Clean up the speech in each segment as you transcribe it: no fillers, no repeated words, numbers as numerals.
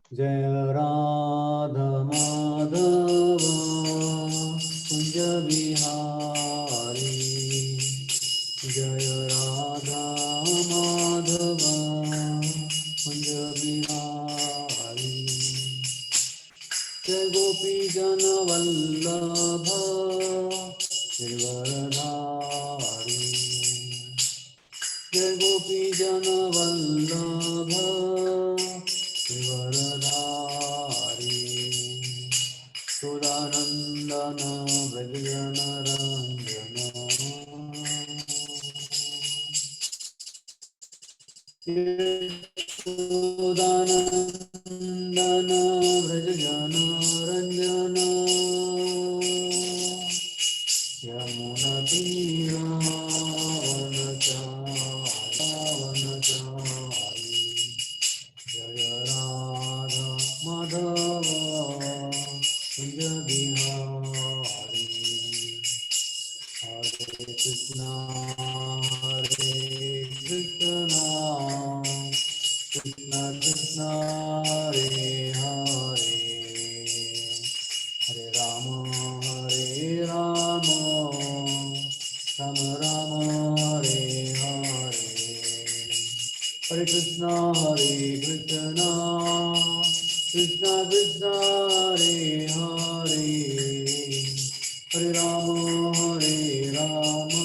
Jai Radha Madhava Kunja Bihari. Jai Radha Madhava Kunja Bihari. Jai Gopi Jana Vallabha Girivardhari. Jai Gopi Jana Vallabha Girivardhari. Sudanandana Vrajana Ranjana. Sudanandana Vrajana Ranjana. Yamuna Tira Vanachari. Jaya Radha Madhava Kunja Bihari. Hare Krishna Hare Krishna Krishna Krishna Hare Hare. Hare Rama Rama Rama Hare Hare. Hare Krishna Krishna Krishna Hare Hare. Hare Rama Rama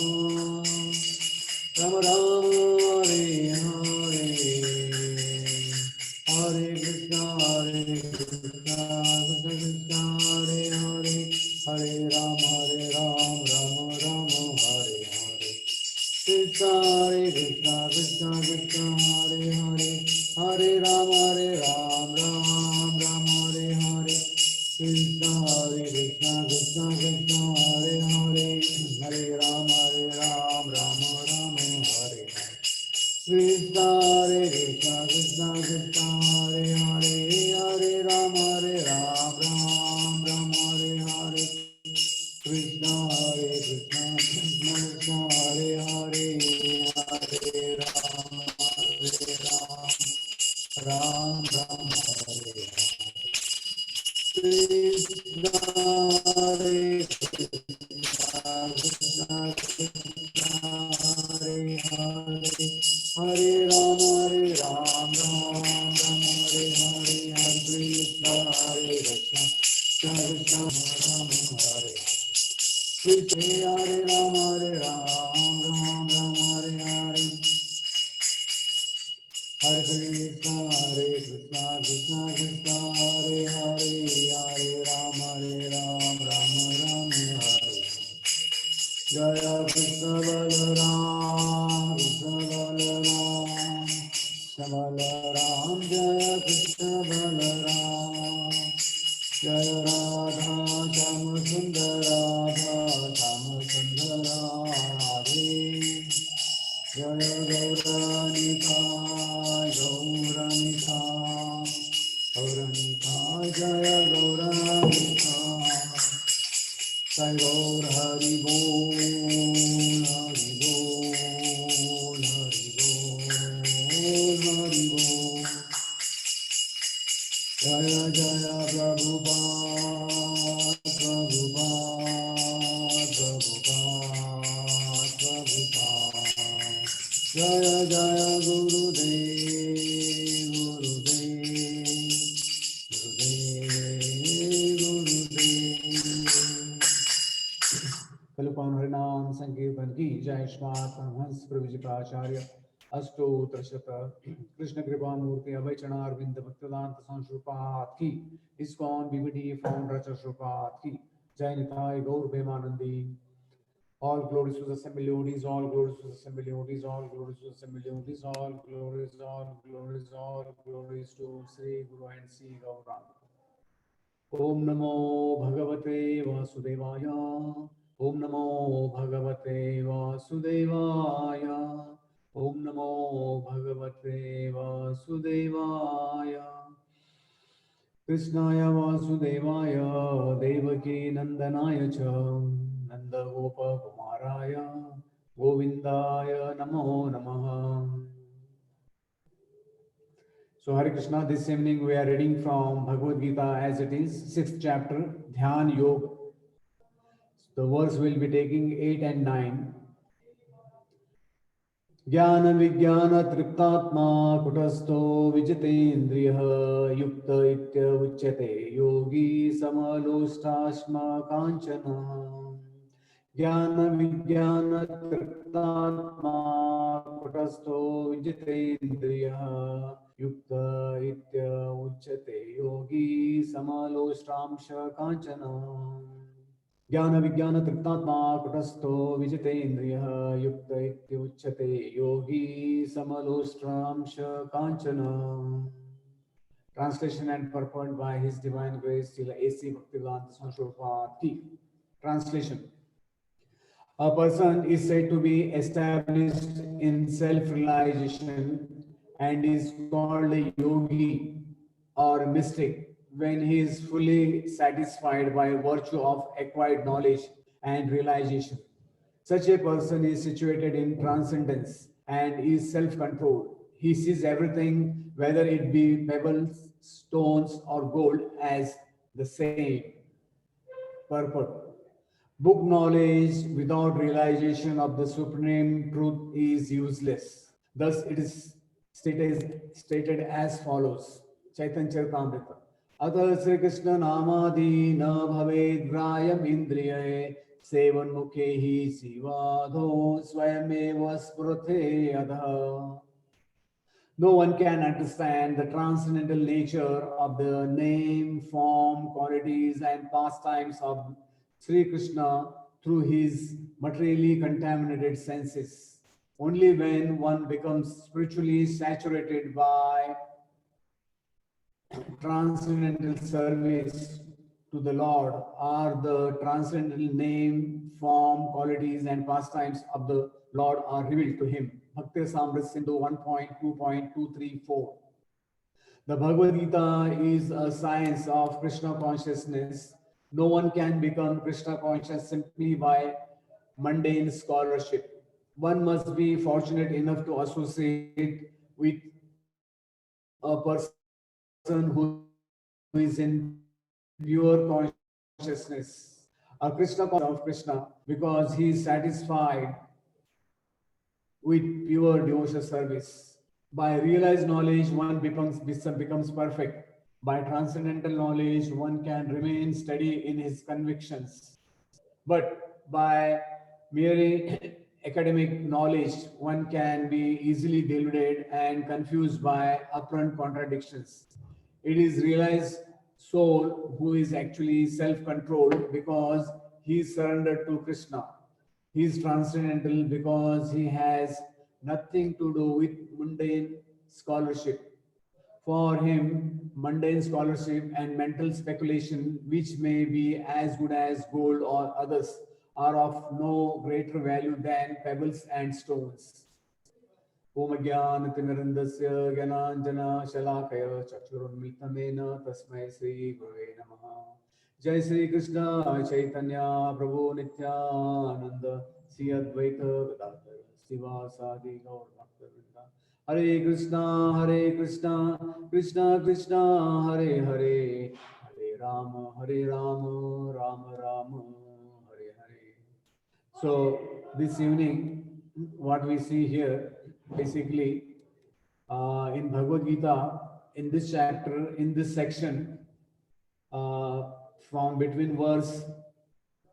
Rama Rama Hare Hare. Hare Krishna Krishna Krishna Hare Hare. Hare Rama Rama Rama Hare Hare. Krishna Krishna Krishna Krishna Hare Hare. Hare Rama Rama Rama Hare Hare. Krishna Krishna Krishna Krishna Hare Hare. Hare Rama Rama Rama Hare Hare. Krishna Krishna Krishna Krishna Hare Hare. Hare Rama Rama Rama Hare Hare. Krishna Krishna Krishna Krishna Hare Hare. Hare Rama Ram Ram Hare Hare. Krishna Krishna Krishna Hare Hare. Hare Rama Rama Hare Hare. Hare Krishna Krishna Krishna Rama Hare. Krishna Hare Rama Rama Hare Hare. Hare Krishna Krishna Krishna Hare Hare. Hare Rama Rama Hare. Jaya Krishna Balaram Balaram Jaya Krishna Balaram. Jaya Radha Shama Hare. Jaya Gauranika Jaya Gauranika. Jai Gaur Hari Bol Hari Bol Hari Bol Hari Bol. Jaya Jaya Prabhupada Prabhupada. Jaya Jaya Gurudev Kalupam Harinam Sankirtan ki Jai Shmat Hans Prabhuji Pracharya Ashtotra Shata Krishna Kripa Murti Abhaichana Arvinda Bhaktivedanta Sanshrupat ki ISKCON BBD founder Shrupat ki Jai Nitai Gaur Bhemanandi. All glories to the Semi-Leotis, all glories to the Semi-Leotis, all glories to the Semi-Leotis, all glories to Sri Guru and Sri Gauranga. Om Namo Bhagavate Vasudevaya. Om Namo Bhagavate Vasudevaya. Om Namo Bhagavate Vasudevaya. Krishnaya Vasudevaya Devaki Nandanaya Cha Nanda Gopa Kumaraya Govindaya Namo Namaha. So Hare Krishna, this evening we are reading from Bhagavad Gita as it is, 6th chapter, Dhyan Yoga. The verse will be taking 8 and 9. jñāna-vijñāna-tṛptātmā kūṭa-stho vijitemdriyaḥ yukta ucyate yogī sama-loṣṭrāśma-kāñcanaḥ. jñāna-vijñāna-tṛptātmā kūṭa-stho vijitemdriyaḥ yukta ucyate yogī sama-loṣṭrāśma-kāñcanaḥ. jñāna-vijñāna-tṛptātmā kūṭa-stho vijitemdriyaḥ yukta ucyate yogī sama-loṣṭrāśma-kāñcanaḥ. Translation and purport by His Divine Grace Srila A.C. Bhaktivedanta Swami Prabhupada. Translation. A person is said to be established in self-realization and is called a yogi or mystic when he is fully satisfied by virtue of acquired knowledge and realization. Such a person is situated in transcendence and is self-controlled. He sees everything, whether it be pebbles, stones, or gold, as the same. Purport. Book knowledge without realization of the supreme truth is useless. Thus it is stated as follows. Chaitanya Charitamrita. Atha Sri Krishna namadi na bhaved grayam indriye sevan mukhehi sivadho swayameva spurate adha. No one can understand the transcendental nature of the name, form, qualities, and pastimes of Sri Krishna through his materially contaminated senses. Only when one becomes spiritually saturated by transcendental service to the Lord are the transcendental name, form, qualities, and pastimes of the Lord are revealed to him. Bhakti Samrit Sindhu 1.2.234. The Bhagavad Gita is a science of Krishna consciousness. No one can become Krishna conscious simply by mundane scholarship. One must be fortunate enough to associate with a person who is in pure consciousness, a Krishna of Krishna, because he is satisfied with pure devotional service. By realized knowledge, one becomes perfect. By transcendental knowledge, one can remain steady in his convictions. But by mere academic knowledge, one can be easily deluded and confused by apparent contradictions. It is realized soul who is actually self-controlled because he is surrendered to Krishna. He is transcendental because he has nothing to do with mundane scholarship. For him, mundane scholarship and mental speculation, which may be as good as gold or others, are of no greater value than pebbles and stones. Om Jnana-Timirandasya Jnana-Shalakhaya Chakshurunmithamena Tasmai Sri Gurave Namaha. Jai Sri Krishna Chaitanya Prabhu Nityananda Sri Advaita Gadadhara Sivasadi Gaur Bhakta-vrinda. Hare Krishna Krishna Krishna Hare Hare Hare Rama Rama Rama Hare Hare. So this evening, what we see here, basically, in Bhagavad Gita, in this chapter, in this section, from between verse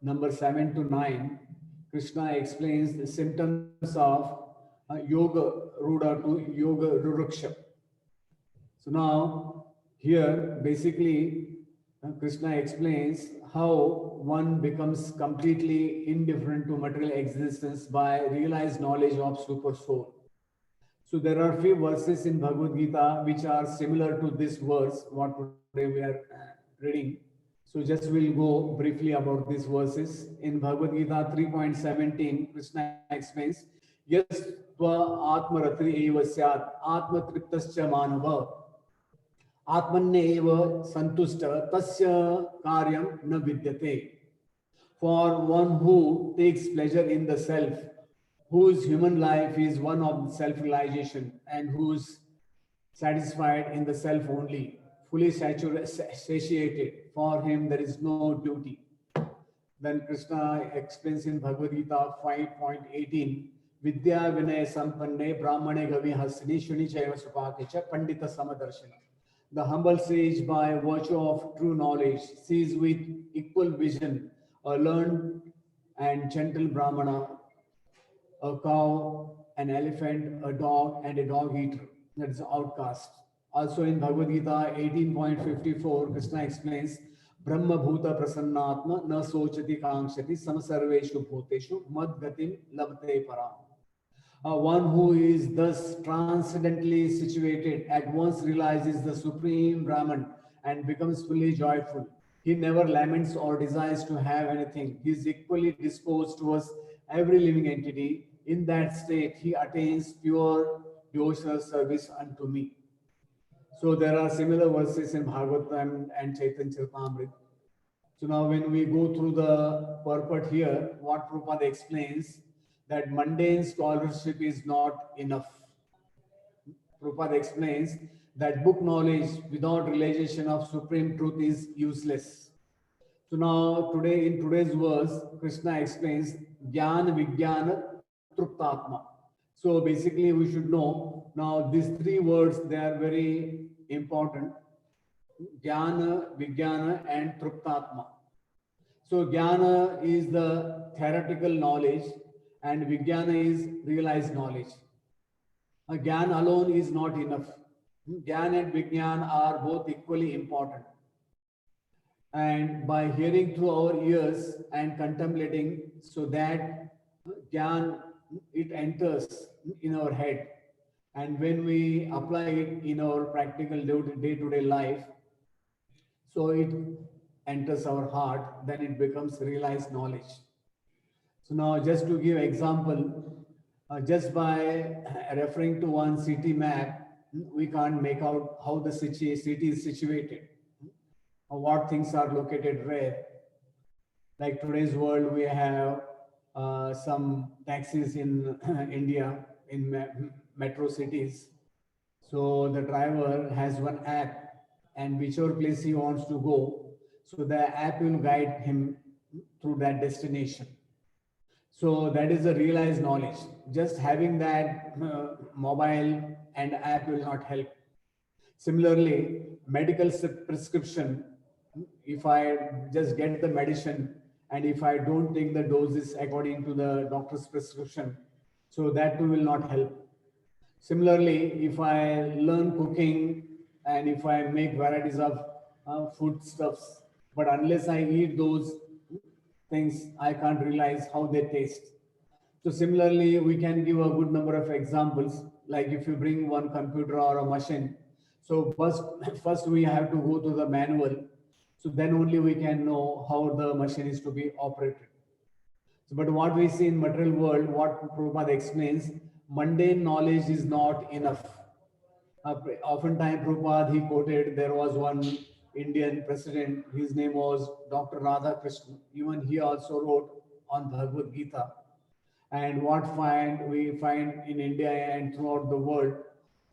number 7 to 9, Krishna explains the symptoms of yoga ruda to yoga ruruksha. So now, here, basically, Krishna explains how one becomes completely indifferent to material existence by realized knowledge of super soul. So there are few verses in Bhagavad Gita which are similar to this verse, what today we are reading. So just we'll go briefly about these verses. In Bhagavad Gita 3.17, Krishna explains, Yas tva atmaratri eva syat atma-triptascha manava atmanne eva santushta tasya karyam na vidyate. For one who takes pleasure in the self, whose human life is one of self-realization and whose satisfied in the self only, fully satiated. For him there is no duty. Then Krishna explains in Bhagavad Gita 5.18, Vidya Vinaya Sampanne Brahmane Gavi Hasini Shuni Chaiva Supakecha Pandita Samadarshana. The humble sage, by virtue of true knowledge, sees with equal vision a learned and gentle Brahmana, a cow, an elephant, a dog, and a dog eater. That is outcast. Also in Bhagavad Gita 18.54, Krishna explains, Brahma Bhuta Prasannatma na sochati kaṅkṣati samasarveshu bhuteshu mad gatim labte param. One who is thus transcendently situated at once realizes the Supreme Brahman and becomes fully joyful. He never laments or desires to have anything. He is equally disposed towards every living entity. In that state, he attains pure devotional service unto me. So there are similar verses in Bhagavatam and Chaitanya Charitamrita. So now when we go through the purport here, what Prabhupada explains, that mundane scholarship is not enough. Prabhupada explains that book knowledge without realization of supreme truth is useless. So now today, in today's verse, Krishna explains jñāna-vijñāna-tṛptātmā. So basically we should know, now these three words, they are very important. Jnana, Vijnana and Tṛptātmā. So Jnana is the theoretical knowledge and Vijnana is realized knowledge. Jnana alone is not enough. Jnana and Vijnana are both equally important. And by hearing through our ears and contemplating, so that Jnana, it enters in our head. And when we apply it in our practical day-to-day life, so it enters our heart, then it becomes realized knowledge. So now just to give example, just by referring to one city map, we can't make out how the city is situated, or what things are located where. Like today's world, we have some taxis in India, in metro cities. So the driver has one app, and whichever place he wants to go, so the app will guide him through that destination. So that is a realized knowledge. Just having that mobile and app will not help. Similarly, medical prescription, if I just get the medicine and if I don't take the doses according to the doctor's prescription, so that too will not help. Similarly, if I learn cooking and if I make varieties of foodstuffs, but unless I eat those things, I can't realize how they taste. So similarly, we can give a good number of examples. Like if you bring one computer or a machine, so first we have to go to the manual. So then only we can know how the machine is to be operated. So, but what we see in material world, what Prabhupada explains, mundane knowledge is not enough. Oftentimes Prabhupada, he quoted, there was one Indian president, his name was Dr. Radhakrishnan. Even he also wrote on Bhagavad Gita. And what we find in India and throughout the world,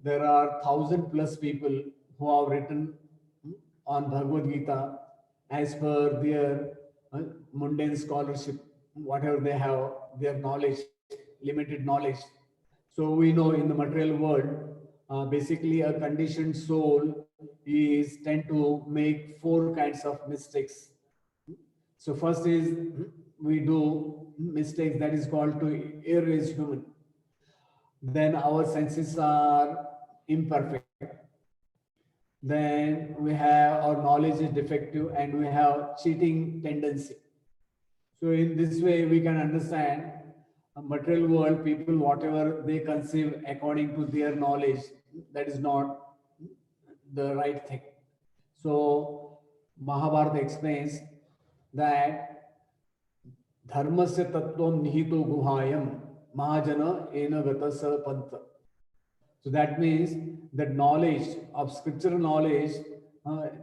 there are 1,000+ people who have written on Bhagavad Gita as per their mundane scholarship, whatever they have, their knowledge, limited knowledge. So we know in the material world, basically a conditioned soul tend to make 4 kinds of mistakes. So first is we do mistakes that is called to err is human. Then our senses are imperfect. Then we have our knowledge is defective and we have cheating tendency. So in this way we can understand a material world, people, whatever they conceive according to their knowledge, that is not the right thing. So Mahabharata explains that dharmasya tattvam nihito guhayam mahajana ena gata sa pantha. So that means that knowledge of scriptural knowledge,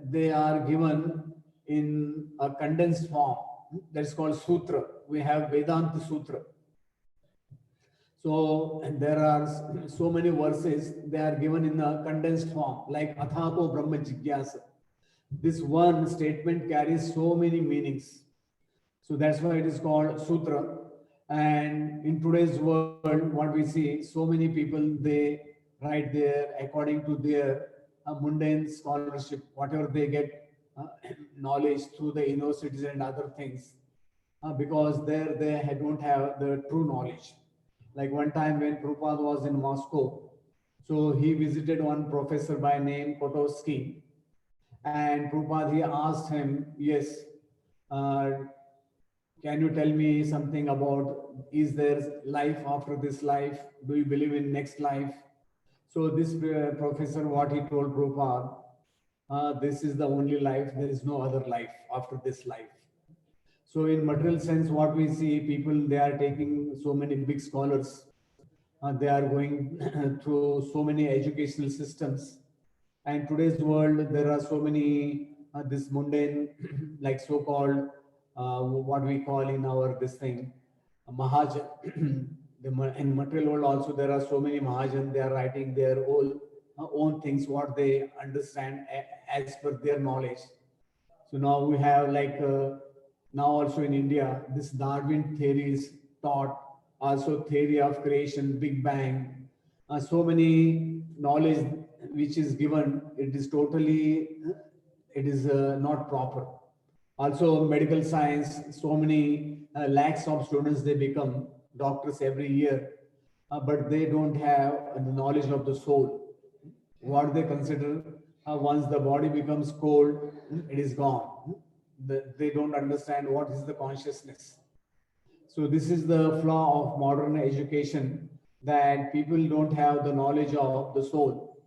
they are given in a condensed form. That is called sutra. We have Vedanta Sutra. So and there are so many verses, they are given in a condensed form, like Athato Brahma Jigyasa. This one statement carries so many meanings. So that's why it is called Sutra. And in today's world, what we see, so many people, they write there according to their mundane scholarship, whatever they get knowledge through the universities and other things, because there they don't have the true knowledge. Like one time when Prabhupada was in Moscow, so he visited one professor by name Kūṭa-stho, and Prabhupada, he asked him, yes, uh, can you tell me something about, is there life after this life? Do you believe in next life? So this professor, what he told Prabhupada, this is the only life, there is no other life after this life. So in material sense, what we see, people, they are taking so many big scholars, they are going through so many educational systems. And today's world, there are so many this mundane, like so-called, what we call in our this thing, Mahajan. In material world also, there are so many Mahajan, they are writing their own things, what they understand as per their knowledge. So now we have like, now also in India, this Darwin theory is taught, also theory of creation, Big Bang, so many knowledge which is given, it is totally, it is not proper. Also medical science, so many lakhs of students, they become doctors every year, but they don't have the knowledge of the soul. What they consider, once the body becomes cold, it is gone. They don't understand what is the consciousness. So this is the flaw of modern education, that people don't have the knowledge of the soul.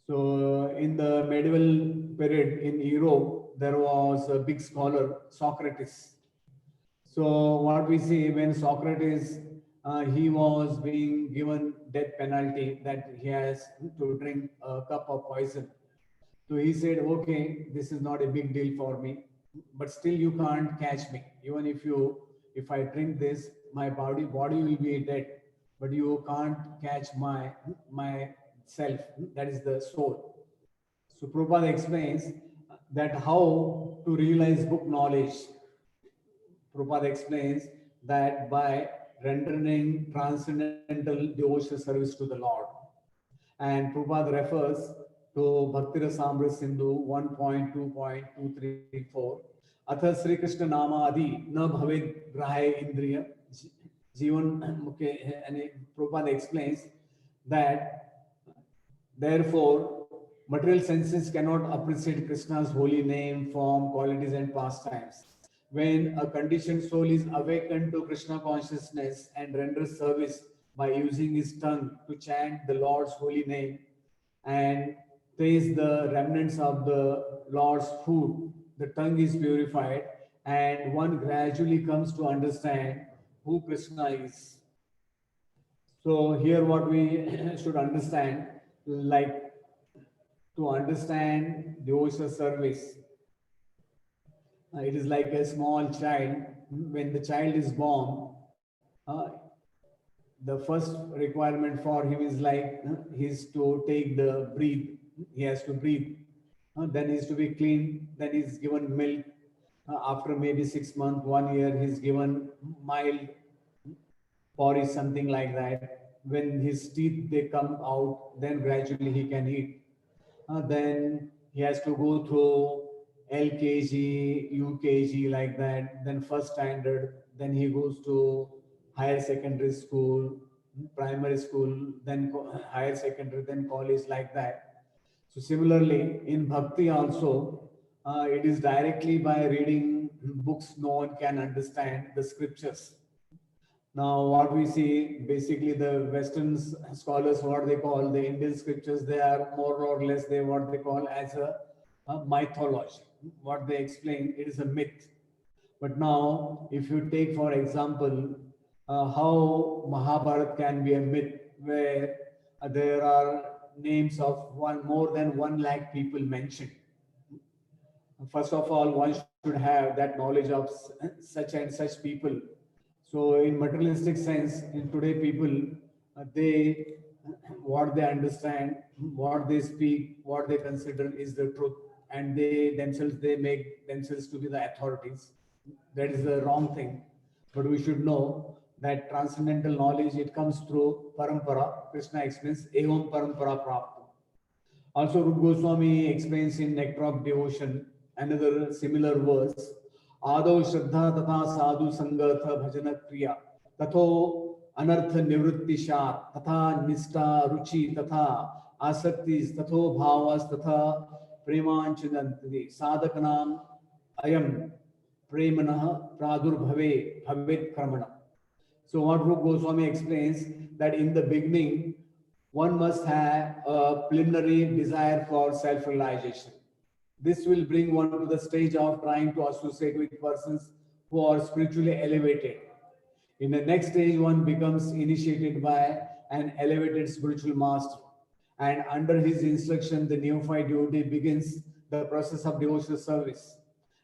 So in the medieval period in Europe, there was a big scholar, Socrates. So what we see, when Socrates, he was being given death penalty, that he has to drink a cup of poison. So he said, okay, this is not a big deal for me, but still you can't catch me. Even if I drink this, my body will be dead, but you can't catch my self, that is the soul. So Prabhupada explains that how to realize book knowledge. Prabhupada explains that by rendering transcendental devotional service to the Lord. And Prabhupada refers to Bhakti Rasamrita Sindhu 1.2.234. Atha Sri Krishna Nama Adi na bhavid grahe indriya Jivan Mukhe. And Prabhupada explains that therefore material senses cannot appreciate Krishna's holy name, form, qualities and pastimes. When a conditioned soul is awakened to Krishna consciousness and renders service by using his tongue to chant the Lord's holy name and taste the remnants of the Lord's food, the tongue is purified and one gradually comes to understand who Krishna is. So here what we should understand, like to understand devotional service, it is like a small child. When the child is born, the first requirement for him is like he is to take the breathe. He has to breathe. Then he is to be clean. Then he is given milk. After maybe 6 months, 1 year, he is given mild porridge, something like that. When his teeth they come out, then gradually he can eat. Then he has to go through LKG, UKG, like that, then first standard, then he goes to higher secondary school, primary school, then higher secondary, then college, like that. So similarly, in Bhakti also, it is directly by reading books no one can understand the scriptures. Now, what we see, basically the Western scholars, what they call the Indian scriptures, they are more or less, they what they call as a mythology. What they explain, it is a myth. But now, if you take, for example, how Mahabharata can be a myth, where there are names of more than 1 lakh people mentioned. First of all, one should have that knowledge of such and such people. So in materialistic sense, in today people, they what they understand, what they speak, what they consider is the truth, and they make themselves to be the authorities. That is the wrong thing. But we should know that transcendental knowledge, it comes through parampara. Krishna explains evam parampara prapta. Also, Rupa Goswami explains in Nectar of Devotion another similar verse. Ādau shraddha tatha sadhu sangatha bhajana kriya tatho anartha nivritti shat tatha nishta ruchi tatha asaktis tatho bhavas tatha premanchadanti sadhakanam ayam premanah pradurbhave bhavet kramana. So what Rupa Goswami explains, that in the beginning one must have a preliminary desire for self-realization. This will bring one to the stage of trying to associate with persons who are spiritually elevated. In the next stage, one becomes initiated by an elevated spiritual master. And under his instruction, the neophyte devotee begins the process of devotional service.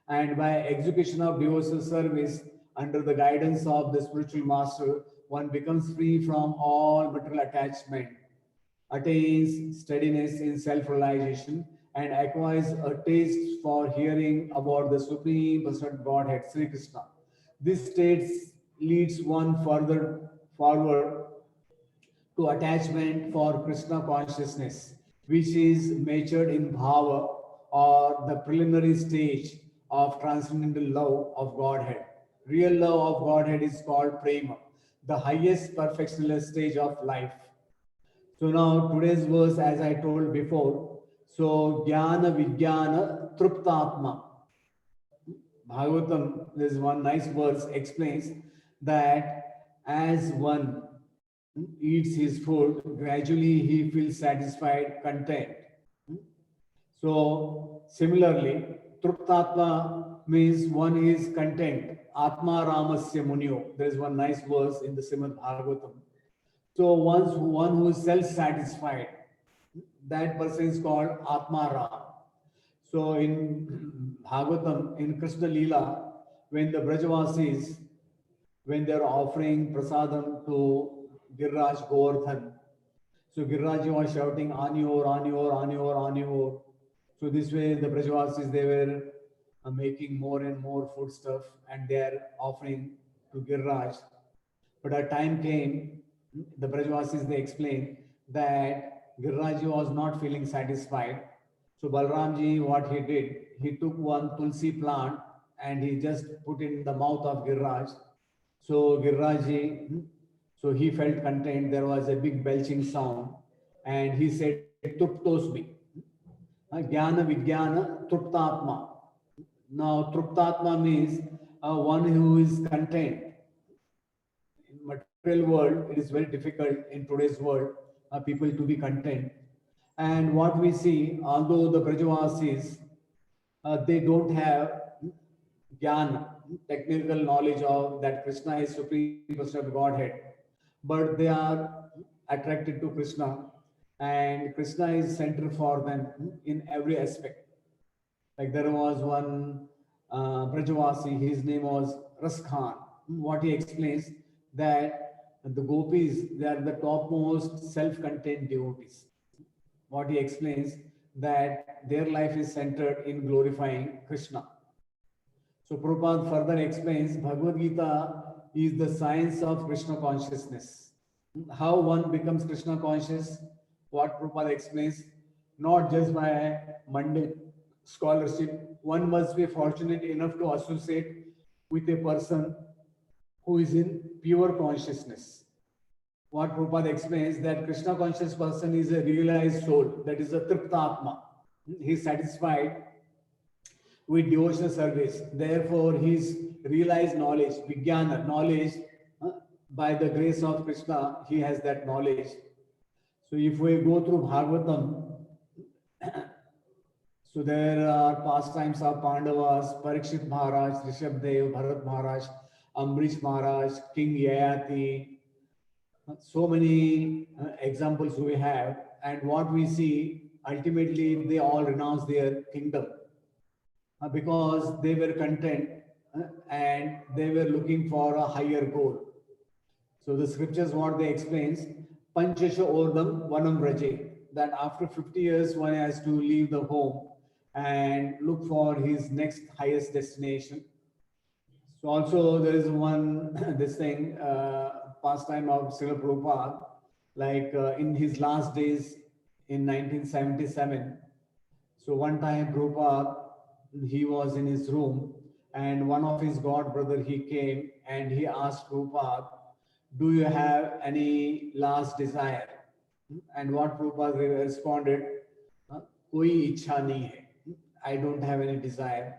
And by execution of devotional service, under the guidance of the spiritual master, one becomes free from all material attachment, attains steadiness in self-realization, and acquires a taste for hearing about the Supreme Personal Godhead, Sri Krishna. This state leads one further forward to attachment for Krishna consciousness, which is matured in bhava, or the preliminary stage of transcendental love of Godhead. Real love of Godhead is called prema, the highest perfectionless stage of life. So now today's verse, as I told before, so jñāna-vijñāna-tṛptātmā. Bhagavatam, there's one nice verse explains that as one eats his food, gradually he feels satisfied, content. So similarly, tṛptātmā means one is content. Atma Ramasya Munyo. There is one nice verse in the Srimad Bhagavatam. So one who is self-satisfied, that person is called Atma Ram. So in Bhagavatam, in Krishna Leela, when the Brajavasis, when they are offering prasadam to Giriraj Govardhan, so Giriraj was shouting Aniyor, Aniyor, Aniyor, Aniyor. So this way the Brajavasis, they were making more and more food stuff, and they are offering to Giriraj. But a time came, the Brajavasis, they explained that Giriraj was not feeling satisfied. So Balramji, what he did, he took one tulsi plant and he just put in the mouth of Giriraj. So Giriraj, so he felt content. There was a big belching sound, and he said, "Tṛpṭosmi, jñāna-vijñāna-tṛptātmā." Now, Tṛptātmā means one who is content. In material world, it is very difficult in today's world people to be content. And what we see, although the Brajavasis, they don't have jnana, technical knowledge of that Krishna is Supreme Personal Godhead, but they are attracted to Krishna, and Krishna is center for them in every aspect. Like there was one Brajavasi, his name was Raskhan. What he explains, that the gopis, they are the topmost self-contained devotees. What he explains, that their life is centered in glorifying Krishna. So Prabhupada further explains, Bhagavad Gita is the science of Krishna consciousness. How one becomes Krishna conscious, what Prabhupada explains, not just by mundane scholarship, one must be fortunate enough to associate with a person who is in pure consciousness. What Prabhupada explains, that Krishna conscious person is a realized soul, that is a Tṛptātmā. He is satisfied with devotional service. Therefore, his realized knowledge, vijñāna, knowledge, by the grace of Krishna, he has that knowledge. So if we go through Bhagavatam, so there are pastimes of Pandavas, Parikshit Maharaj, Rishabdev, Bharat Maharaj, Ambrish Maharaj, King Yayati. So many examples we have, and what we see, ultimately they all renounced their kingdom because they were content and they were looking for a higher goal. So the scriptures, what they explains, Panchasha Ordam Vanam Raje, that after 50 years one has to leave the home and look for his next highest destination. So also there is one this thing pastime of Srila Prabhupada, like in his last days in 1977. So one time Prabhupada, he was in his room and one of his god brother, he came and he asked Prabhupada, do you have any last desire? And what Prabhupada responded, koi ichha nahi hai. I don't have any desire.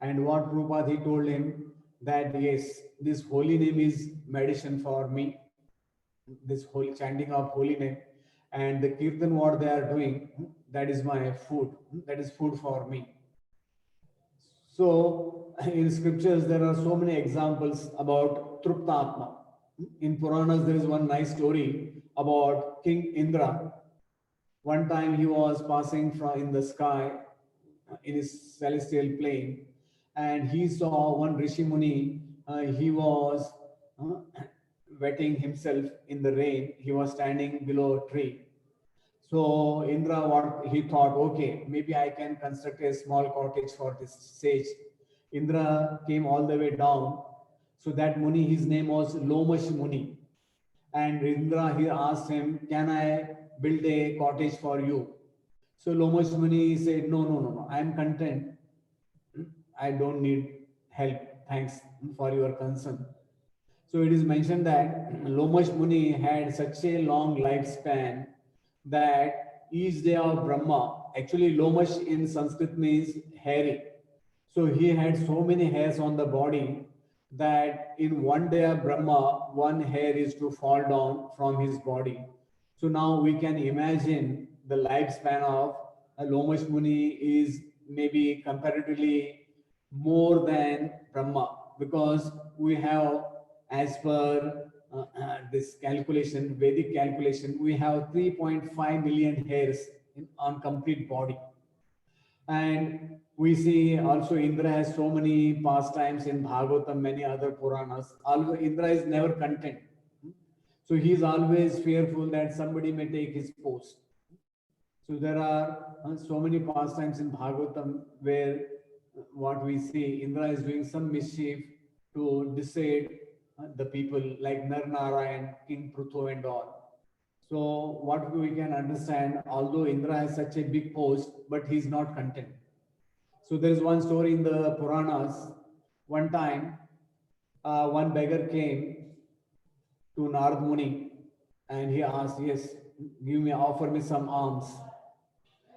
And what Prabhupada, he told him that yes, this holy name is medicine for me, this holy chanting of holy name, and the kirtan what they are doing, that is my food, that is food for me. So in scriptures there are so many examples about Truptatma. In Puranas there is one nice story about King Indra. One time he was passing from in the sky in his celestial plane, and he saw one Rishi Muni. He was wetting himself in the rain. He was standing below a tree. So Indra, what he thought, okay, maybe I can construct a small cottage for this sage. Indra came all the way down. So that Muni, his name was Lomash Muni. And Indra, he asked him, can I build a cottage for you? So Lomash Muni said, no, I am content. I don't need help. Thanks for your concern. So it is mentioned that Lomash Muni had such a long lifespan that each day of Brahma, actually Lomash in Sanskrit means hairy. So he had so many hairs on the body that in one day of Brahma, one hair is to fall down from his body. So now we can imagine the lifespan of a Lomash Muni is maybe comparatively more than Brahma, because we have, as per this calculation, Vedic calculation, we have 3.5 million hairs on complete body. And we see also Indra has so many pastimes in Bhagavatam, many other Puranas. Indra is never content. So he is always fearful that somebody may take his post. So there are so many pastimes in Bhagavatam where what we see, Indra is doing some mischief to decide the people like Nar-Narayan, King Pruthu and all. So what we can understand, although Indra has such a big post, but he is not content. So there is one story in the Puranas. One time, one beggar came to Narad Muni and he asked, yes, offer me some alms.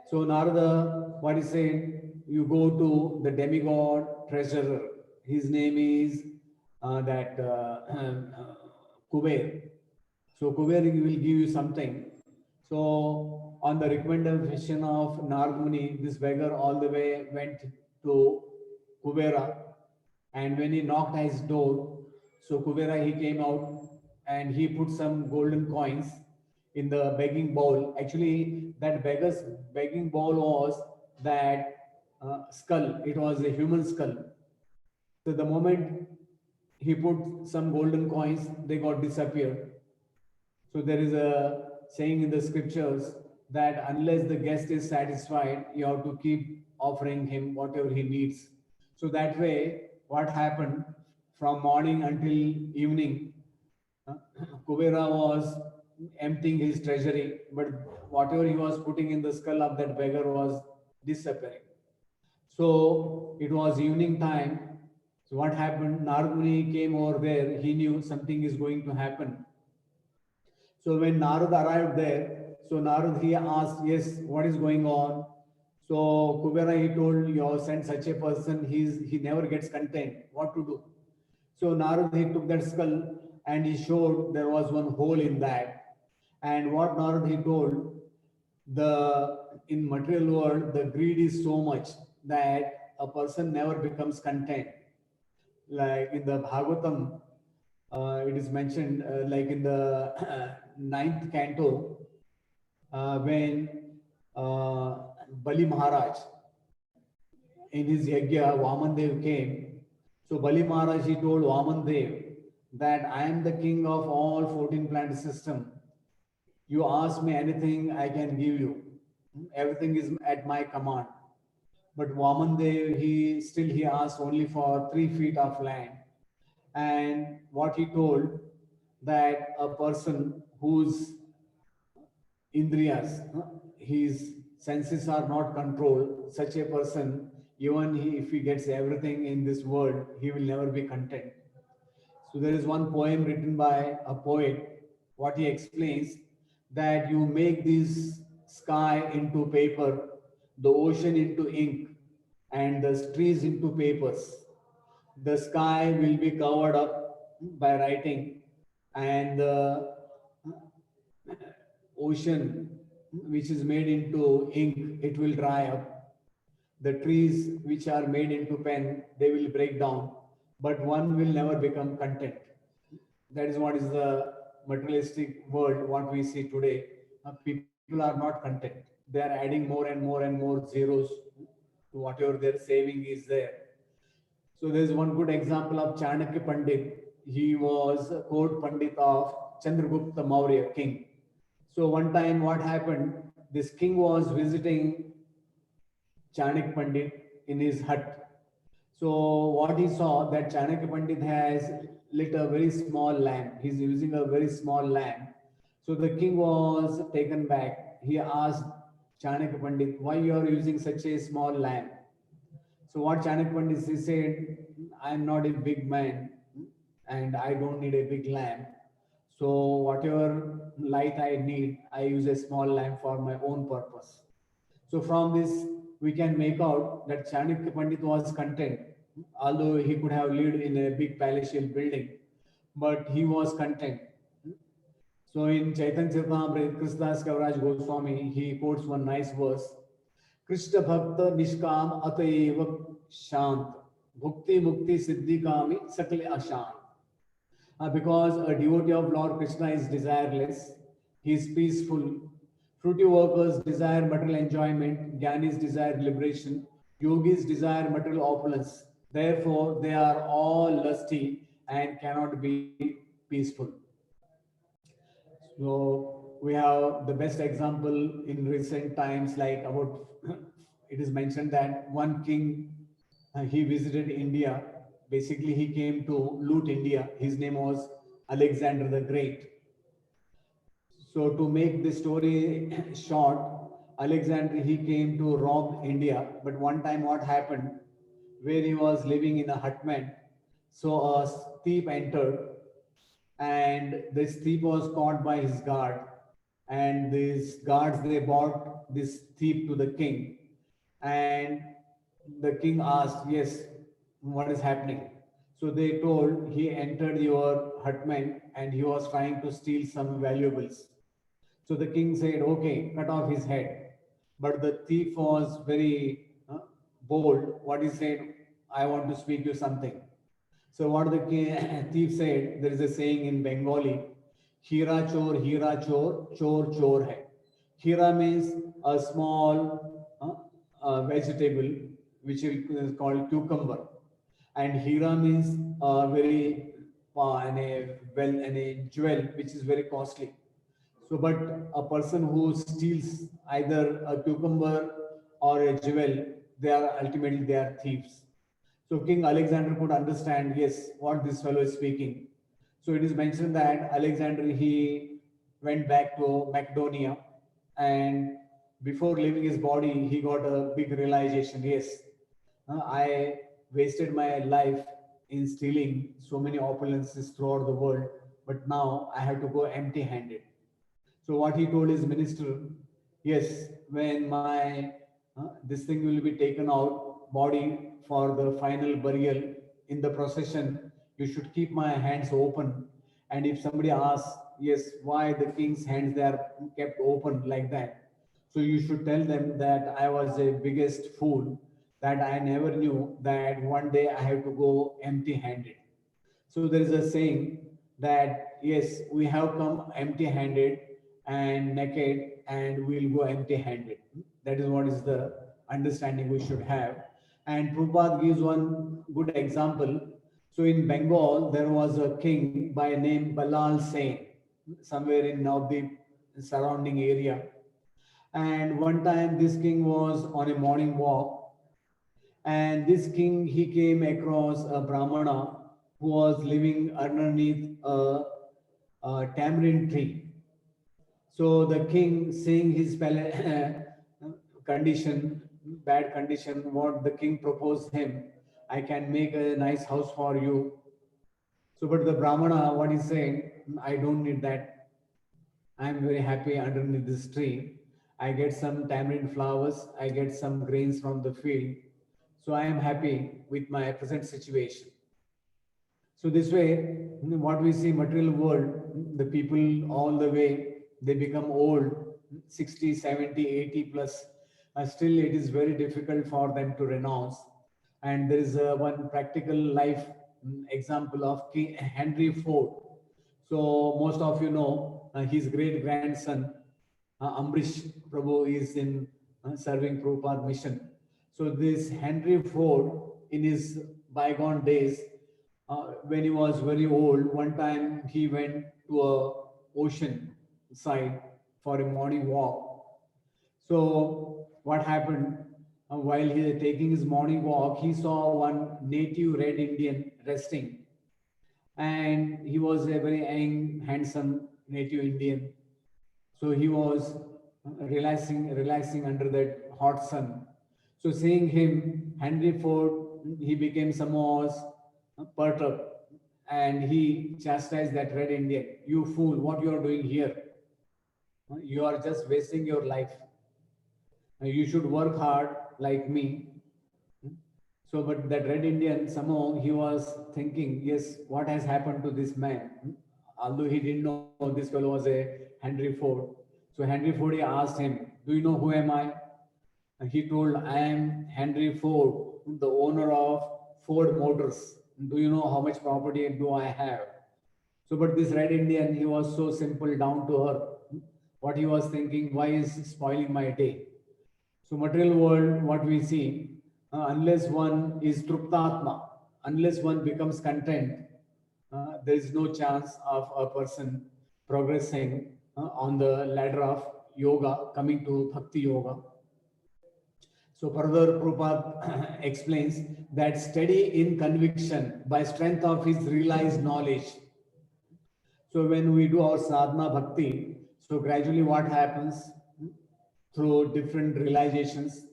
So Narada, what he said, you go to the demigod treasurer. His name is Kuber. So Kuber will give you something. So on the recommendation of Narad Muni, this beggar all the way went to Kubera, and when he knocked at his door, so Kubera, he came out and he put some golden coins in the begging bowl. Actually, that beggar's begging bowl was that skull. It was a human skull. So the moment he put some golden coins, they got disappeared. So there is a saying in the scriptures that unless the guest is satisfied, you have to keep offering him whatever he needs. So that way, what happened from morning until evening, Kubera was emptying his treasury, but whatever he was putting in the skull of that beggar was disappearing. So it was evening time. So what happened? Narad Muni came over there. He knew something is going to happen. So when Narad arrived there, so Narad, he asked, yes, what is going on? So Kubera, he told, you have sent such a person, he never gets content. What to do? So Narad, he took that skull and he showed there was one hole in that. And what Narad, he told, in material world, the greed is so much that a person never becomes content. Like in the Bhagavatam, it is mentioned, like in the 9th canto, when Bali Maharaj, in his yajna, Vamandev came, So Bali Maharaj, he told Vaman Dev that I am the king of all 14 planet system. You ask me anything, I can give you. Everything is at my command. But Vaman Dev, he asked only for 3 feet of land. And what he told, that a person whose indriyas, his senses are not controlled, such a person, even if he gets everything in this world, he will never be content. So there is one poem written by a poet, what he explains, that you make this sky into paper, the ocean into ink, and the trees into papers. The sky will be covered up by writing, and the ocean, which is made into ink, it will dry up. The trees which are made into pen, they will break down, but one will never become content. That is what is the materialistic world, what we see today. People are not content. They are adding more and more and more zeros to whatever their saving is there. So there is one good example of Chanakya Pandit. He was a court Pandit of Chandragupta Maurya king. So one time what happened, this king was visiting Chanakya Pandit in his hut. So what he saw, that Chanakya Pandit has lit a very small lamp. He's using a very small lamp. So the king was taken back. He asked Chanakya Pandit, why you are using such a small lamp? So what Chanakya Pandit he said, I am not a big man and I don't need a big lamp. So whatever light I need, I use a small lamp for my own purpose. So from this, we can make out that Chanakya Pandit was content, although he could have lived in a big palatial building, but he was content. So in Chaitanya Charitamrita, Krishnadas Kaviraj Goswami, he quotes one nice verse, Krishna Bhakta Nishkam Ataiva Shant, Bhukti Mukti Siddhi Kami Sakle Ashant. Because a devotee of Lord Krishna is desireless, he is peaceful. Fruity workers desire material enjoyment, Jnanis desire liberation, yogis desire material opulence. Therefore, they are all lusty and cannot be peaceful. So we have the best example in recent times, like about it is mentioned that one king he visited India. Basically, he came to loot India. His name was Alexander the Great. So to make the story short, Alexander he came to rob India. But one time, what happened? Where he was living in a hutman, so a thief entered, and this thief was caught by his guard. And these guards they brought this thief to the king, and the king asked, "Yes, what is happening?" So they told he entered your hutman and he was trying to steal some valuables. So the king said, okay, cut off his head. But the thief was very bold. What he said, I want to speak you something. So what the thief said, there is a saying in Bengali, Hira chor, chor hai. Hira means a small vegetable which is called cucumber. And Hira means very a jewel which is very costly. So, but a person who steals either a cucumber or a jewel, they are thieves. So King Alexander could understand, yes, what this fellow is speaking. So it is mentioned that Alexander he went back to Macedonia, and before leaving his body, he got a big realization. Yes, I wasted my life in stealing so many opulences throughout the world, but now I have to go empty-handed. So what he told his minister, yes, when my this thing will be taken out, body for the final burial in the procession, you should keep my hands open. And if somebody asks, yes, why the king's hands they are kept open like that, so you should tell them that I was a biggest fool, that I never knew that one day I have to go empty-handed. So there is a saying that yes, we have come empty-handed and naked, and we'll go empty-handed. That is what is the understanding we should have. And Prabhupada gives one good example. So in Bengal, there was a king by name Balal Sain, somewhere in Navdeep surrounding area. And one time this king was on a morning walk, and this king, he came across a Brahmana who was living underneath a tamarind tree. So the king, seeing his condition, bad condition, what the king proposed him, I can make a nice house for you. So, but the Brahmana, what he's saying, I don't need that. I'm very happy underneath this tree. I get some tamarind flowers, I get some grains from the field. So I am happy with my present situation. So this way, what we see material world, the people all the way, they become old, 60, 70, 80 plus. Still, it is very difficult for them to renounce. And there is one practical life example of King Henry Ford. So most of you know his great grandson, Ambrish Prabhu, is in serving Prabhupada mission. So this Henry Ford, in his bygone days, when he was very old, one time he went to a ocean side for a morning walk. So what happened, while he was taking his morning walk, he saw one native red Indian resting, and he was a very young, handsome native Indian. So he was relaxing under that hot sun. So seeing him, Henry Ford, he became somewhat perturbed, and he chastised that red Indian. You fool, what you are doing here? You are just wasting your life. You should work hard like me. So, but that red Indian, somehow he was thinking, yes, what has happened to this man? Although he didn't know this fellow was a Henry Ford. So Henry Ford, he asked him, do you know who am I? And he told, I am Henry Ford, the owner of Ford Motors. Do you know how much property do I have? So, but this red Indian, he was so simple, down to earth. What he was thinking, why is spoiling my day? So material world, what we see, unless one is tṛptātmā, unless one becomes content, there is no chance of a person progressing on the ladder of yoga, coming to bhakti yoga. So further Prabhupada explains that steady in conviction by strength of his realized knowledge. So when we do our sadhana bhakti, so gradually what happens, through different realizations,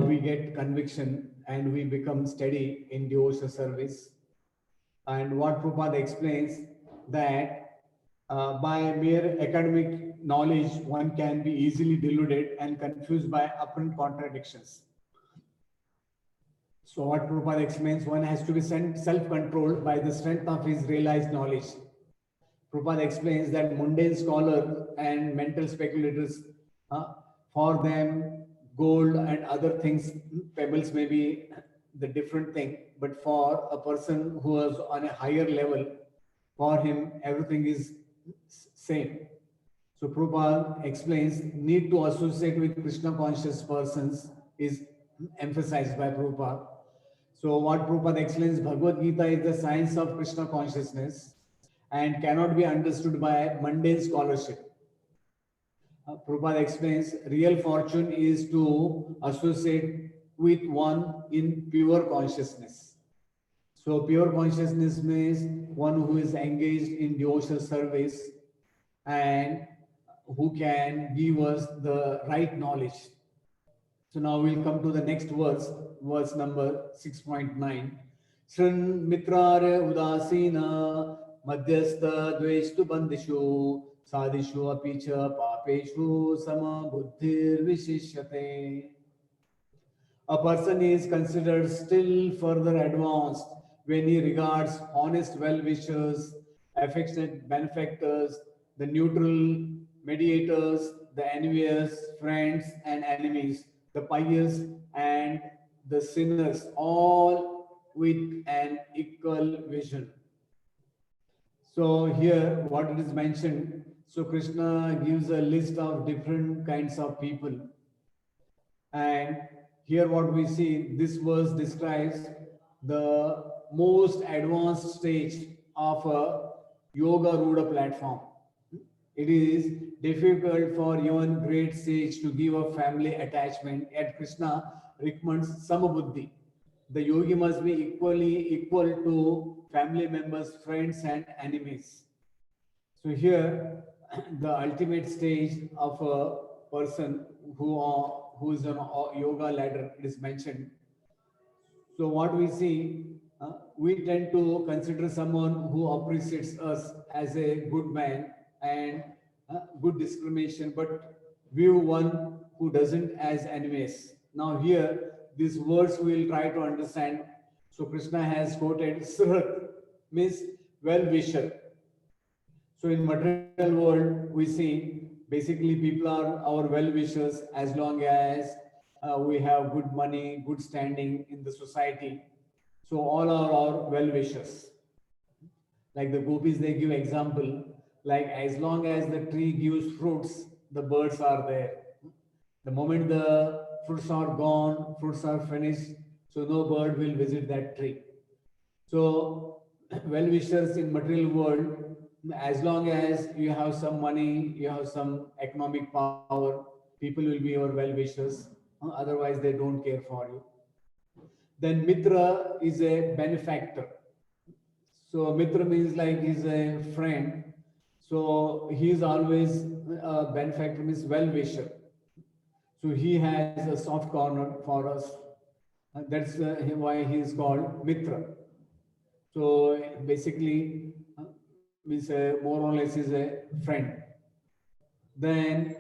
we get conviction and we become steady in devotional service. And what Prabhupada explains that by mere academic knowledge, one can be easily deluded and confused by apparent contradictions. So what Prabhupada explains, one has to be self-controlled by the strength of his realized knowledge. Prabhupada explains that mundane scholars and mental speculators, for them, gold and other things, pebbles may be the different thing, but for a person who is on a higher level, for him, everything is same. So Prabhupada explains, need to associate with Krishna conscious persons is emphasized by Prabhupada. So what Prabhupada explains, Bhagavad Gita is the science of Krishna consciousness and cannot be understood by mundane scholarship. Prabhupada explains, real fortune is to associate with one in pure consciousness. So pure consciousness means one who is engaged in devotional service and who can give us the right knowledge. So now we'll come to the next verse, verse number 6.9. suhṛn-mitrāry-udāsīna madhyastha-dveṣya-bandhuṣu sādhuṣv api ca pāpeṣu sama-buddhir viśiṣyate. A person is considered still further advanced when he regards honest well-wishers, affectionate benefactors, the neutral mediators, the envious friends and enemies, the pious and the sinners, all with an equal vision. So here what it is mentioned, so Krishna gives a list of different kinds of people, and here what we see, this verse describes the most advanced stage of a yoga ruda platform. It is difficult for even great sage to give a family attachment, yet Krishna recommends sama-buddhir. The yogi must be equal to family members, friends and enemies. So here, the ultimate stage of a person who is on a yoga ladder is mentioned. So what we see, we tend to consider someone who appreciates us as a good man and good discrimination, but view one who doesn't as enemies. Now here, these words we will try to understand. So Krishna has quoted suhṛn, means well-wisher. So in material world, we see basically people are our well-wishers as long as we have good money, good standing in the society. So all are our well-wishers. Like the gopis, they give example, like as long as the tree gives fruits, the birds are there. The moment the fruits are gone, fruits are finished, so no bird will visit that tree. So well-wishers in material world, as long as you have some money, you have some economic power, people will be your well-wishers. Otherwise, they don't care for you. Then Mitra is a benefactor. So Mitra means like he's a friend. So he is always a benefactor, means well-wisher. So he has a soft corner for us. That's why he is called Mitra. So basically, means more or less is a friend. Then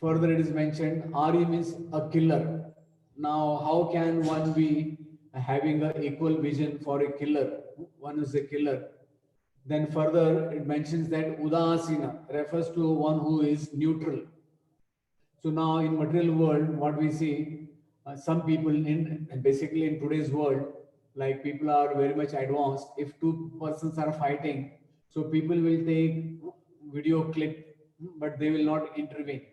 further it is mentioned, Ari means a killer. Now, how can one be having an equal vision for a killer? One is a killer. Then further it mentions that Udāsīna refers to one who is neutral. So now in material world, what we see, some people basically in today's world, like people are very much advanced. If two persons are fighting, so people will take video clip, but they will not intervene.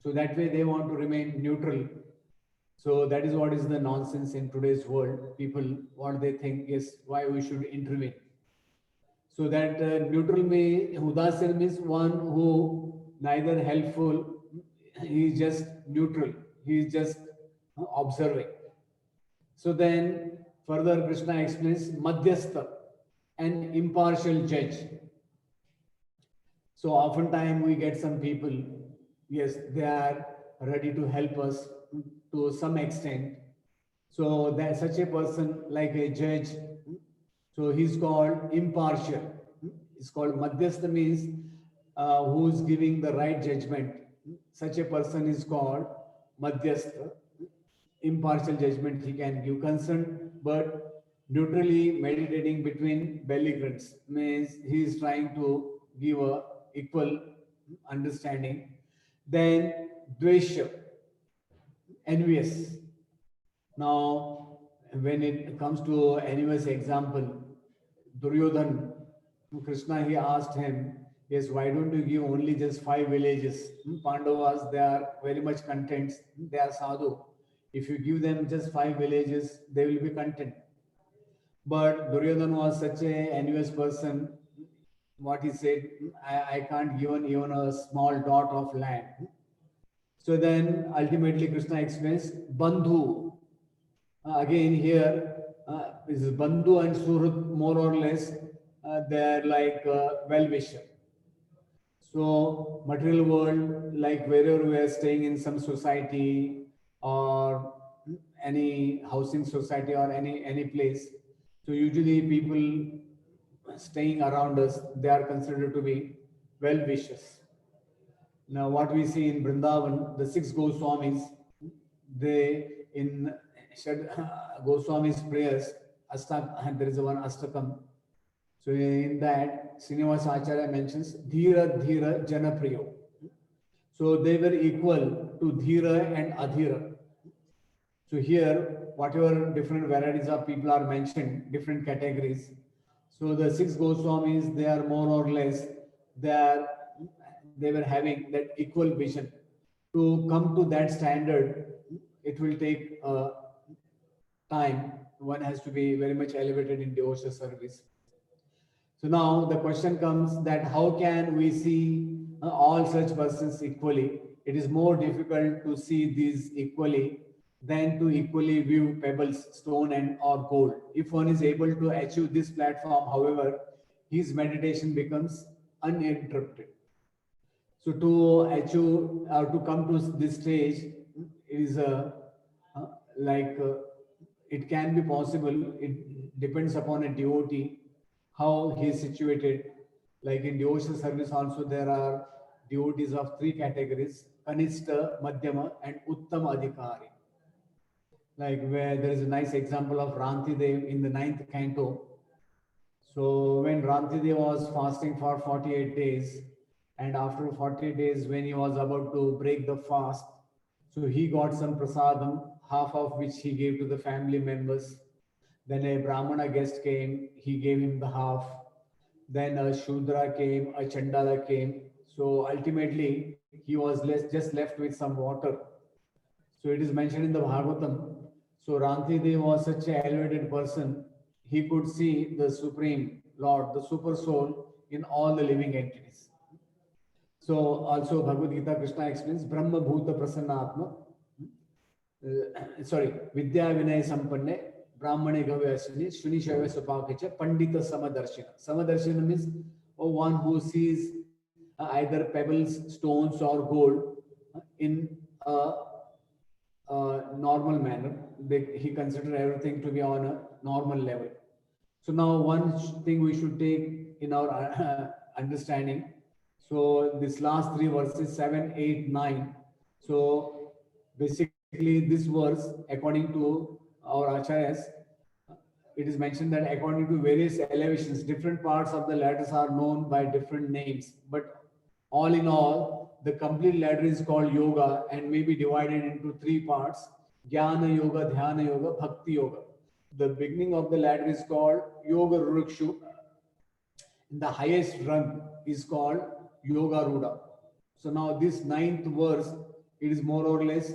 So that way they want to remain neutral. So that is what is the nonsense in today's world. People, what they think is why we should intervene. So that neutral Udāsīna means one who neither helpful, he is just neutral, he is just observing. So then further Krishna explains madhyastha, an impartial judge. So oftentimes we get some people, yes, they are ready to help us to some extent. So that such a person like a judge, so he's called impartial. It's called madhyastha, means who is giving the right judgment. Such a person is called madhyastha. Impartial judgment he can give, concern, but neutrally meditating between belligerents, means he is trying to give a equal understanding. Then dvesya, envious. Now when it comes to envious example, Duryodhan, Krishna, he asked him, yes, why don't you give only just 5 villages? Pandavas, they are very much content, they are sadhu. If you give them just 5 villages, they will be content. But Duryodhan was such an envious person. What he said, I can't give even a small dot of land. So then ultimately Krishna explains bandhu. Again here, this is bandhu and suhṛt, more or less, they are like well-wisher. So material world, like wherever we are staying in some society or any housing society or any place, so usually people staying around us, they are considered to be well-wishers. Now what we see in Vrindavan, the 6 Goswamis, they in Goswami's prayers, there is one Astakam. So in that, Srinivasa Acharya mentions Dhira Dhira Janapriyo. So they were equal to Dhira and Adhira. So here, whatever different varieties of people are mentioned, different categories. So the 6 Goswamis, they are more or less, they were having that equal vision. To come to that standard it will take time. One has to be very much elevated in devotional service. So now the question comes that how can we see all such persons equally? It is more difficult to see these equally than to equally view pebbles, stone and or gold. If one is able to achieve this platform, however, his meditation becomes uninterrupted. So to achieve or to come to this stage is it can be possible. It depends upon a devotee how he is situated. Like in devotional service also there are devotees of three categories: Kanishta, Madhyama and Uttama Adhikari. Like where there is a nice example of Rantidev in the 9th canto. So when Rantidev was fasting for 48 days, and after 40 days when he was about to break the fast, so he got some prasadam, half of which he gave to the family members. Then a Brahmana guest came, he gave him the half. Then a Shudra came, a Chandala came. So ultimately he was just left with some water. So it is mentioned in the Bhagavatam. So Rantidev was such an elevated person, he could see the Supreme Lord, the Super Soul in all the living entities. So also Bhagavad Gita, Krishna explains, Brahma Bhuta Prasannatma, Vidya Vinay Sampanne, Brahmane Gavyasini, Shuni Shaiva Supakecha, Pandita Samadarshina. Samadarshina means one who sees either pebbles, stones or gold in a normal manner. He considers everything to be on a normal level. So now one thing we should take in our understanding. So this last three verses, 7, 8, 9. So basically this verse, according to our acharyas, it is mentioned that according to various elevations, different parts of the ladders are known by different names. But all in all, the complete ladder is called yoga and may be divided into three parts: Jnana Yoga, Dhyana Yoga, Bhakti Yoga. The beginning of the ladder is called Yoga Rurukshu. The highest rung is called Yoga Ruda. So now this 9th verse, it is more or less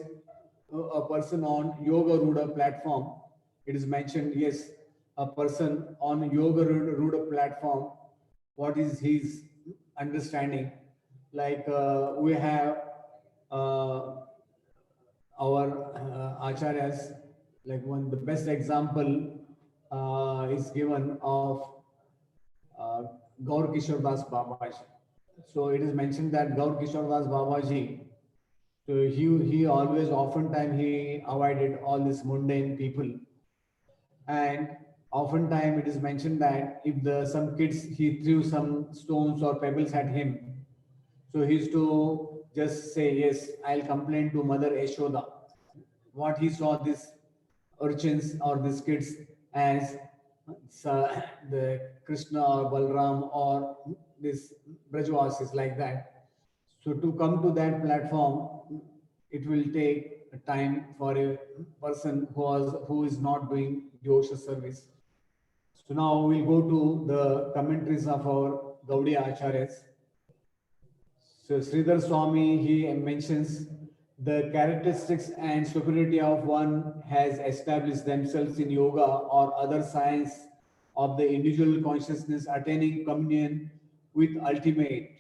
a person on Yoga Ruda platform. It is mentioned, yes, a person on Yoga Ruda platform. What is his understanding? Like we have our acharyas, like the best example is given of Gaur Kishore Das Babaji. So it is mentioned that Gaur Kishore Das Babaji, so he always, oftentimes he avoided all these mundane people, and oftentimes it is mentioned that if some kids, he threw some stones or pebbles at him, so he used to just say, yes, I'll complain to Mother Yashoda. What he saw these urchins or these kids as the Krishna or Balram or this Brajvasis, like that. So to come to that platform, it will take time for a person who is not doing devotional service. So now we'll go to the commentaries of our Gaudiya Acharyas. So Sridhar Swami, he mentions the characteristics and superiority of one has established themselves in yoga or other science of the individual consciousness attaining communion with ultimate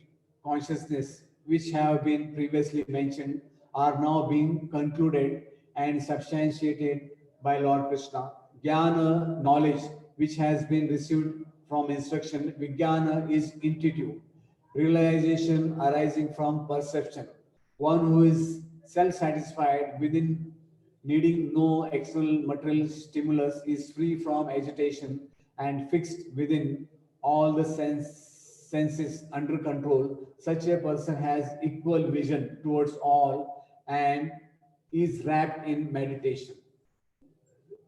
consciousness, which have been previously mentioned, are now being concluded and substantiated by Lord Krishna. Jnana, knowledge, which has been received from instruction. Vijnana is intuitive, realization arising from perception. One who is self-satisfied within, needing no external material stimulus, is free from agitation and fixed within, all the senses under control. Such a person has equal vision towards all and is wrapped in meditation.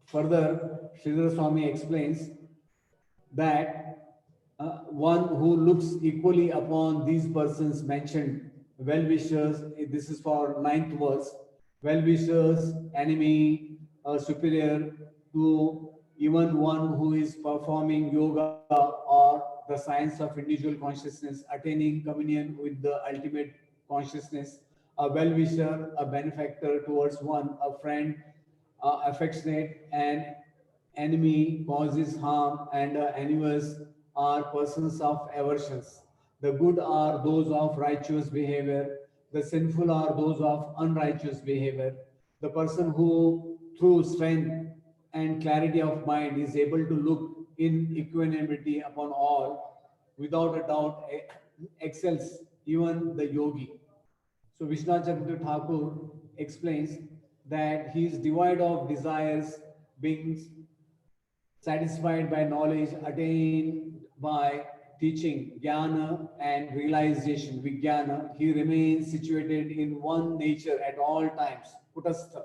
Further, Sridhar Swami explains that one who looks equally upon these persons mentioned, well-wishers, this is for 9th verse, well-wishers, enemy, superior to even one who is performing yoga or the science of individual consciousness, attaining communion with the ultimate consciousness, a well-wisher, a benefactor towards one, a friend, affectionate, and enemy causes harm, and envious are persons of aversions. The good are those of righteous behavior, the sinful are those of unrighteous behavior. The person who, through strength and clarity of mind, is able to look in equanimity upon all, without a doubt, excels even the yogi. So Vishwanath Chakravarti Thakur explains that he is devoid of desires, being satisfied by knowledge attained by teaching, jnana and realization, vijñāna. He remains situated in one nature at all times, kūṭa-stho.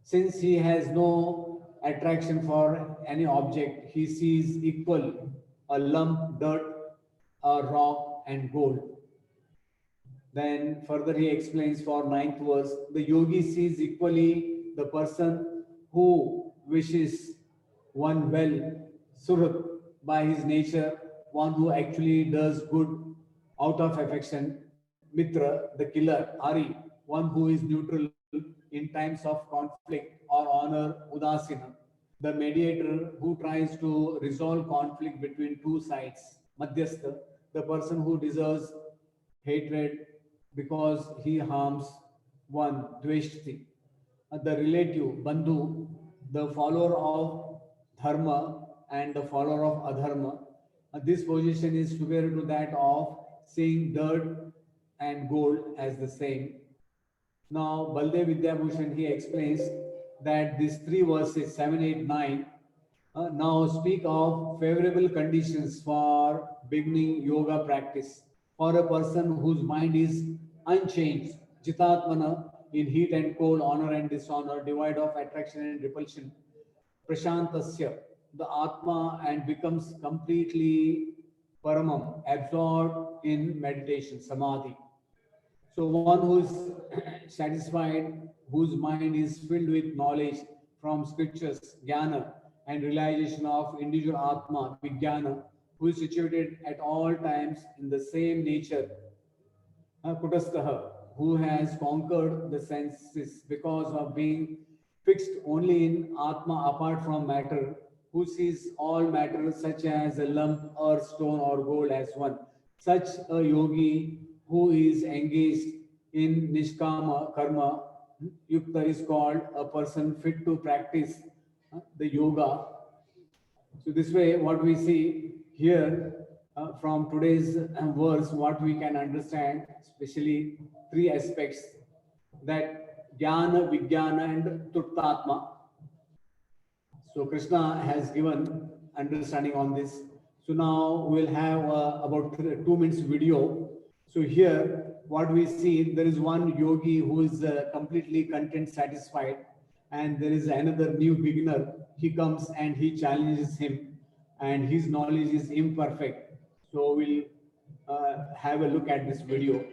Since he has no attraction for any object, he sees equal a lump, dirt, a rock, and gold. Then further he explains for ninth verse, the yogi sees equally the person who wishes one well, suhṛn, by his nature, one who actually does good out of affection, mitra, the killer, hari, one who is neutral in times of conflict or honor, udāsīna, the mediator who tries to resolve conflict between two sides, madhyastha, the person who deserves hatred because he harms one, dveṣyate, the relative, bandhu, the follower of dharma and the follower of adharma. This position is superior to that of seeing dirt and gold as the same. Now, Baldev Vidyabhushan, he explains that these three verses, 7, 8, 9, now speak of favorable conditions for beginning yoga practice for a person whose mind is unchanged, jñāna-vijñāna-tṛptātmā, in heat and cold, honor and dishonor, devoid of attraction and repulsion, prashantasya, the atma, and becomes completely paramam, absorbed in meditation, samadhi. So one who is satisfied, whose mind is filled with knowledge from scriptures, jnana, and realization of individual atma, vijñāna, who is situated at all times in the same nature, kūṭa-stho, who has conquered the senses because of being fixed only in atma apart from matter, who sees all matter such as a lump or stone or gold as one. Such a yogi who is engaged in nishkama karma, yukta, is called a person fit to practice the yoga. So this way, what we see here from today's verse, what we can understand, especially three aspects, that jñāna-vijñāna and tṛptātmā. So Krishna has given understanding on this. So now we'll have about 2 minutes video. So here, what we see, there is one yogi who is completely content, satisfied, and there is another new beginner. He comes and he challenges him, and his knowledge is imperfect. So we'll have a look at this video.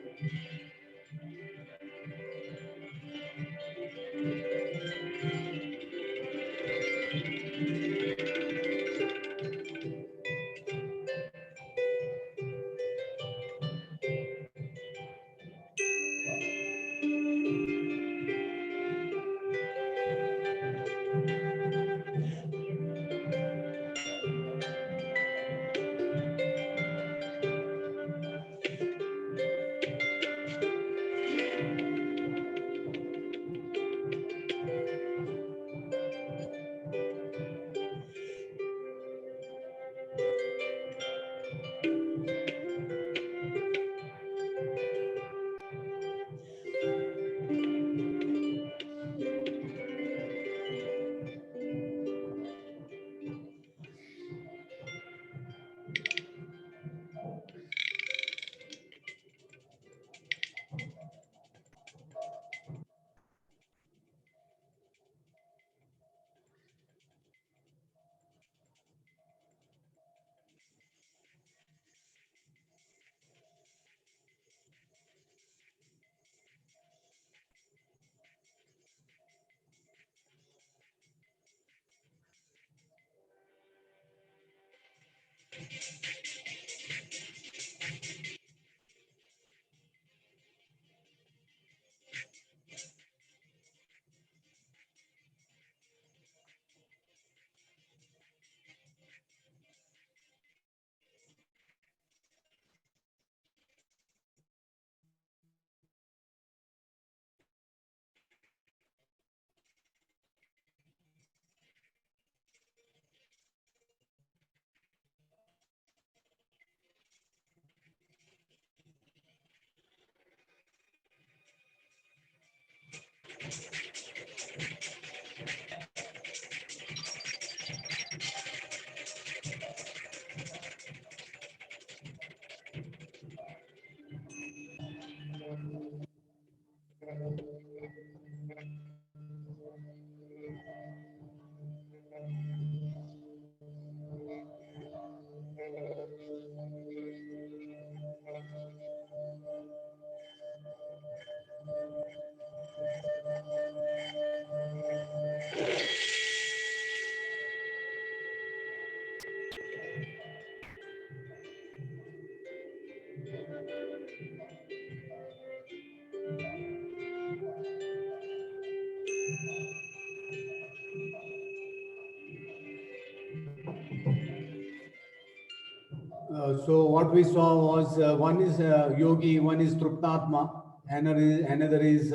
So what we saw was one is yogi, one is tṛptātmā, another is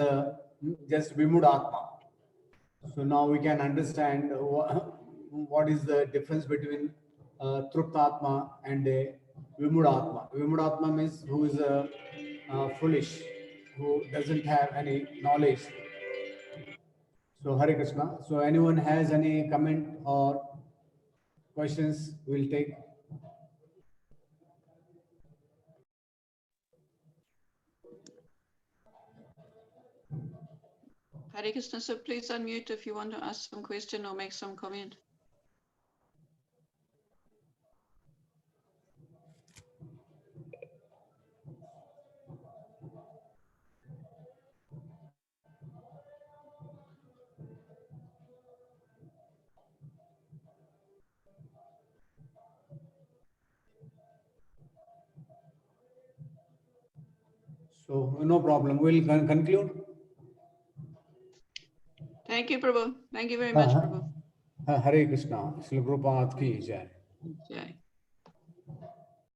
just vimudatma. So now we can understand what is the difference between tṛptātmā and a vimudatma. Vimudatma means who is foolish, who doesn't have any knowledge. So Hare Krishna. So anyone has any comment or questions, we'll take. Hare Krishna, so please unmute if you want to ask some question or make some comment. So no problem. We'll conclude. Thank you, Prabhu. Thank you very much, Prabhu. Hare Krishna. Srila Prabhupada ki jai. Jai.